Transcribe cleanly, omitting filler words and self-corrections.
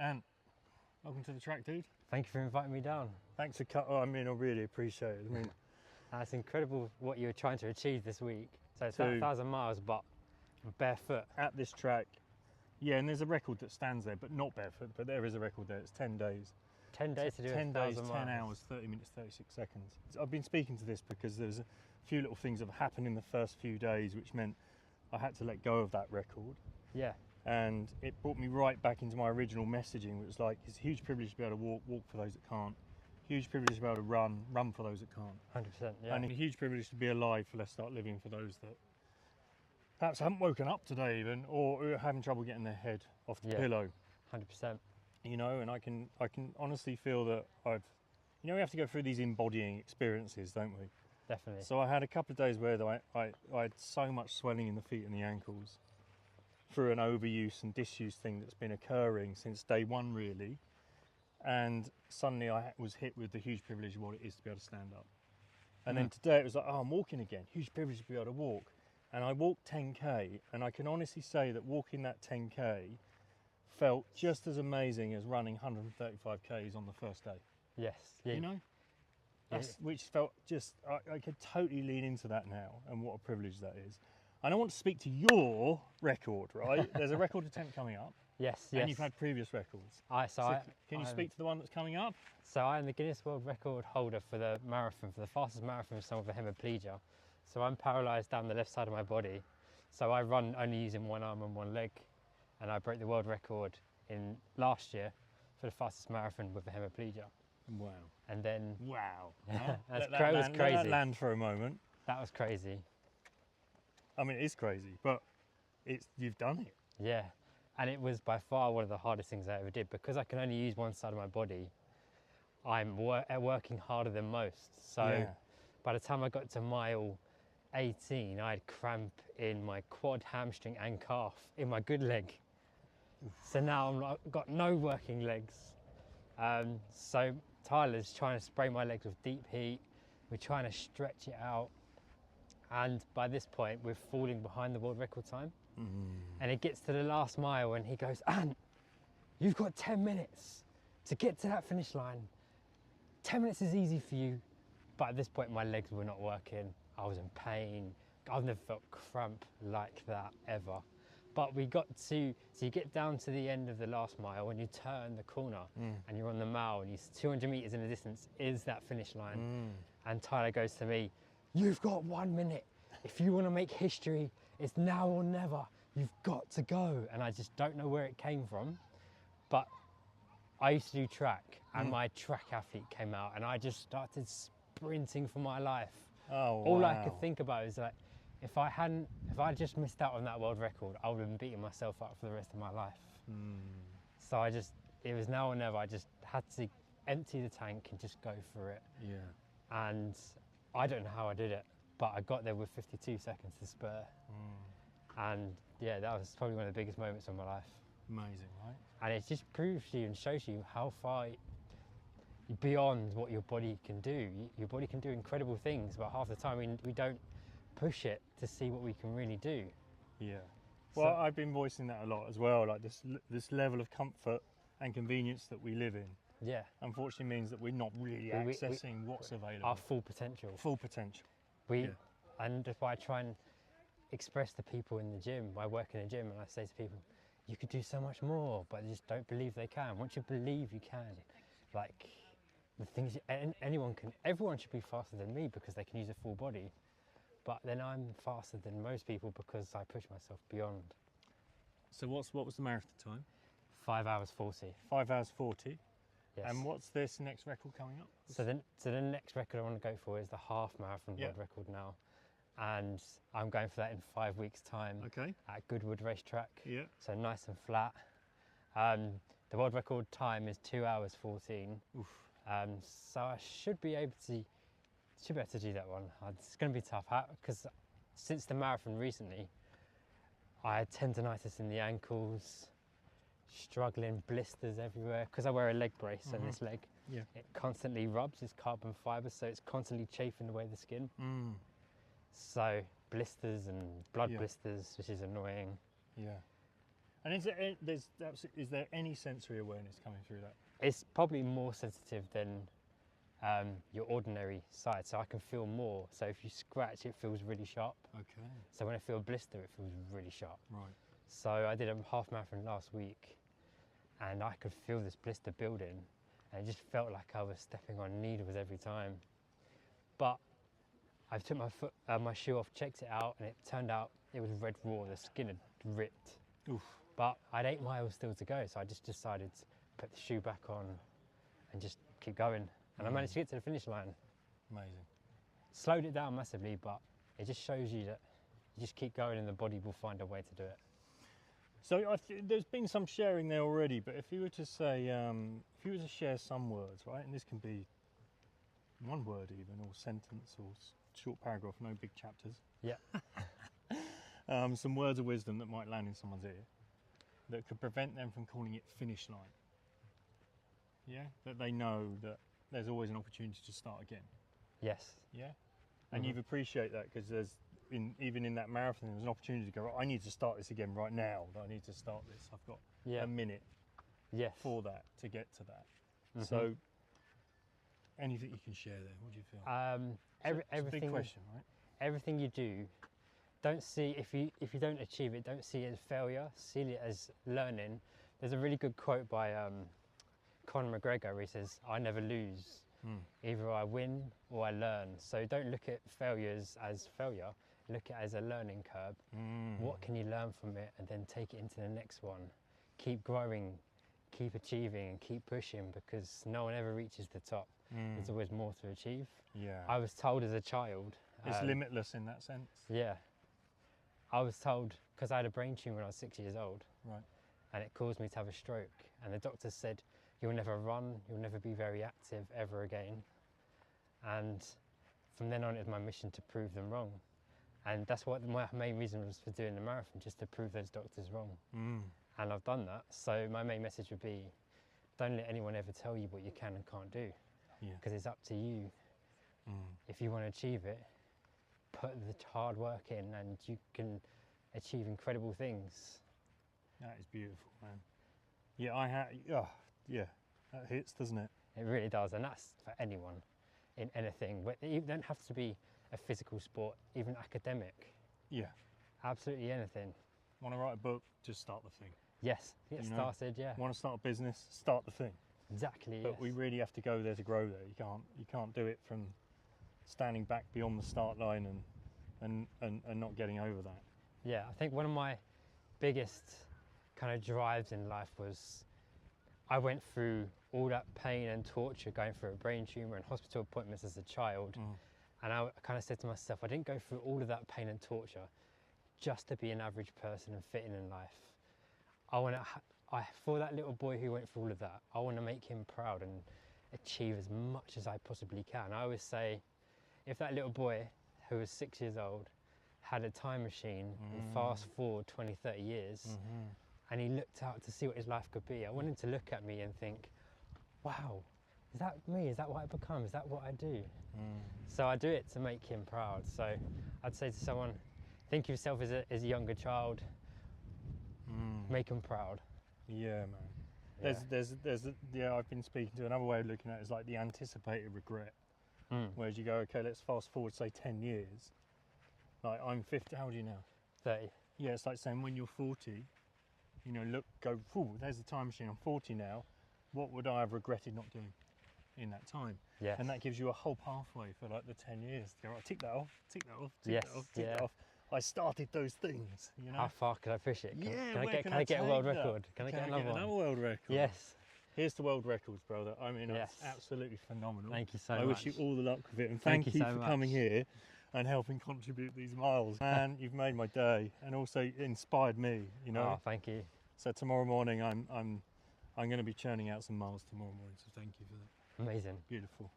And welcome to the track, dude. Thank you for inviting me down. Thanks for I really appreciate it. I mean, That's incredible what you were trying to achieve this week. So it's To- 1,000 miles, but barefoot. at this track, yeah, and there's a record that stands there, but not barefoot. But there is a record there. It's 10 days. 10 days to do 10 days, 1,000 10 miles. hours, 30 minutes, 36 seconds. I've been speaking to this because there's a few little things that have happened in the first few days, which meant I had to let go of that record. Yeah, And it brought me right back into my original messaging, which was like, it's a huge privilege to be able to walk for those that can't. Huge privilege to be able to run for those that can't. 100%. Yeah, And a huge privilege to be alive for Let's Start Living for those that perhaps haven't woken up today even, or are having trouble getting their head off the Yeah. pillow. 100%. You know, and I can honestly feel that we have to go through these embodying experiences, don't we? Definitely. So I had a couple of days where I had so much swelling in the feet and the ankles through an overuse and disuse thing that's been occurring since day one, really. And suddenly I was hit with the huge privilege of what it is to be able to stand up. And then today it was like, oh, I'm walking again. Huge privilege to be able to walk. And I walked 10K, and I can honestly say that walking that 10K felt just as amazing as running 135Ks on the first day. Yes. Yeah. You know? Yeah. Which felt just, I could totally lean into that now, and what a privilege that is. And I want to speak to your record, right? There's a record attempt coming up, Yes. and Yes. you've had previous records. Can you I'm- speak to the one that's coming up? So I am the Guinness World Record holder for the marathon, for the fastest marathon with someone with a hemiplegia. So I'm paralysed down the left side of my body. So I run only using one arm and one leg, and I broke the world record in last year for the fastest marathon with a hemiplegia. Wow. And then Wow. That's Let cra- was Let that crazy. land for a moment. that was crazy. I mean, it is crazy, but you've done it. Yeah, and it was by far one of the hardest things I ever did because I can only use one side of my body. I'm working harder than most. So Yeah. by the time I got to mile 18, I had cramp in my quad, hamstring, and calf in my good leg. So now I've got no working legs. So Tyler's trying to spray my legs with deep heat. We're trying to stretch it out. And by this point, we're falling behind the world record time. And it gets to the last mile and he goes, Ant, you've got 10 minutes to get to that finish line. 10 minutes is easy for you. But at this point, my legs were not working. I was in pain. I've never felt cramp like that ever. But we got to, so you get down to the end of the last mile when you turn the corner and you're on the mile and you're 200 meters in the distance is that finish line. And Tyler goes to me, you've got 1 minute. If you want to make history, it's now or never. You've got to go. And I just don't know where it came from. But I used to do track and my track athlete came out and I just started sprinting for my life. Oh, All I wow. could think about is like, if I just missed out on that world record, I would have been beating myself up for the rest of my life. So it was now or never. I just had to empty the tank and just go for it. Yeah. And I don't know how I did it, but I got there with 52 seconds to spare. And yeah, that was probably one of the biggest moments of my life. Amazing, right? And it just proves to you and shows you how far beyond what your body can do. Your body can do incredible things, but half the time we don't push it to see what we can really do. Yeah. Well, I've been voicing that a lot as well, like this level of comfort and convenience that we live in, Yeah, unfortunately means that we're not really We- accessing what's available. our full potential. Full potential. And that's why I try and express to people in the gym. I work in a gym and I say to people, you could do so much more, but they just don't believe they can. Once you believe you can, like the things, everyone should be faster than me because they can use a full body. But then I'm faster than most people because I push myself beyond. So what was the marathon time? 5 hours 40. 5 hours 40. Yes. And what's this next record coming up? So the next record I want to go for is the half marathon Yeah. world record now. And I'm going for that in 5 weeks' time Okay. at Goodwood racetrack. Yeah. So nice and flat. The world record time is 2 hours 14. Oof. So I should be able to do that one. It's going to be tough because since the marathon recently, I had tendonitis in the ankles, struggling, blisters everywhere because I wear a leg brace and this leg, Yeah. it constantly rubs, it's carbon fibre, so it's constantly chafing away the skin. So blisters and blood Yeah. blisters, which is annoying. Yeah. And is there any sensory awareness coming through that? It's probably more sensitive than your ordinary sight, so I can feel more. So if you scratch, it feels really sharp. Okay. So when I feel a blister, it feels really sharp. Right. So I did a half marathon last week, and I could feel this blister building, and it just felt like I was stepping on needles every time. But I took my shoe off, checked it out, and it turned out it was red raw. The skin had ripped. Oof. But I had 8 miles still to go, so I just decided to put the shoe back on and just keep going. And I managed to get to the finish line. Amazing. Slowed it down massively, but it just shows you that you just keep going and the body will find a way to do it. So there's been some sharing there already, but if you were to say, if you were to share some words, right, and this can be one word even, or sentence, or short paragraph, no big chapters. Yeah. Some words of wisdom that might land in someone's ear that could prevent them from calling it finish line. Yeah, that they know that there's always an opportunity to start again. Yes. Yeah, and you've appreciate that because there's even in that marathon there's an opportunity to go, right, I need to start this again right now. I need to start this. I've got a minute for that to get to that. So anything you can share there? What do you feel? Everything. It's a big question, right? Everything you do, don't see if you don't achieve it, don't see it as failure. See it as learning. There's a really good quote by Conor McGregor where he says, "I never lose. Either I win or I learn." So don't look at failures as failure. Look at it as a learning curve. What can you learn from it, and then take it into the next one. Keep growing, keep achieving, and keep pushing, because no one ever reaches the top. There's always more to achieve. Yeah. I was told as a child. It's limitless in that sense. Yeah. I was told, because I had a brain tumour when I was 6 years old. Right. And it caused me to have a stroke. And the doctor said, you'll never run, you'll never be very active ever again. And from then on, it was my mission to prove them wrong. And that's what my main reason was for doing the marathon, just to prove those doctors wrong. And I've done that. So my main message would be, don't let anyone ever tell you what you can and can't do. Because it's up to you. If you want to achieve it, put the hard work in and you can achieve incredible things. That is beautiful, man. Yeah, that hits, doesn't it? It really does, and that's for anyone in anything. But you don't have to be a physical sport, even academic. Yeah. Absolutely anything. Want to write a book? Just start the thing. Yes, get started, yeah. Want to start a business? Start the thing. Exactly, But we really have to go there to grow there. You can't do it from standing back beyond the start line and not getting over that. Yeah, I think one of my biggest kind of drives in life was I went through all that pain and torture going through a brain tumour and hospital appointments as a child. And I kind of said to myself, I didn't go through all of that pain and torture just to be an average person and fit in life. For that little boy who went through all of that, I want to make him proud and achieve as much as I possibly can. I always say, if that little boy who was 6 years old had a time machine and fast forward 20, 30 years, and he looked out to see what his life could be, I want him to look at me and think, wow, is that me? Is that what I become? Is that what I do? So I do it to make him proud. So I'd say to someone, think of yourself as a younger child, make him proud. Yeah, man. I've been speaking to another way of looking at it is like the anticipated regret. Whereas you go, okay, let's fast forward, say 10 years. Like I'm 50, how old are you now? 30. Yeah, it's like saying when you're 40, go, there's the time machine, I'm 40 now. What would I have regretted not doing in that time? Yes. And that gives you a whole pathway for like the 10 years. To go, right, tick that off, tick that off, tick Yes, that off, tick that off. I started those things, How far could I push it? Can I can get a world take that? record? Can I get another one? Another world record? Yes. Here's the world records, brother. I mean, Yes. That's absolutely phenomenal. Thank you so much. I wish you all the luck with it, and thank you so for much. coming here and helping contribute these miles. Man, you've made my day, and also inspired me. Oh, thank you. So tomorrow morning, I'm going to be churning out some miles tomorrow morning. So thank you for that. Amazing. Beautiful.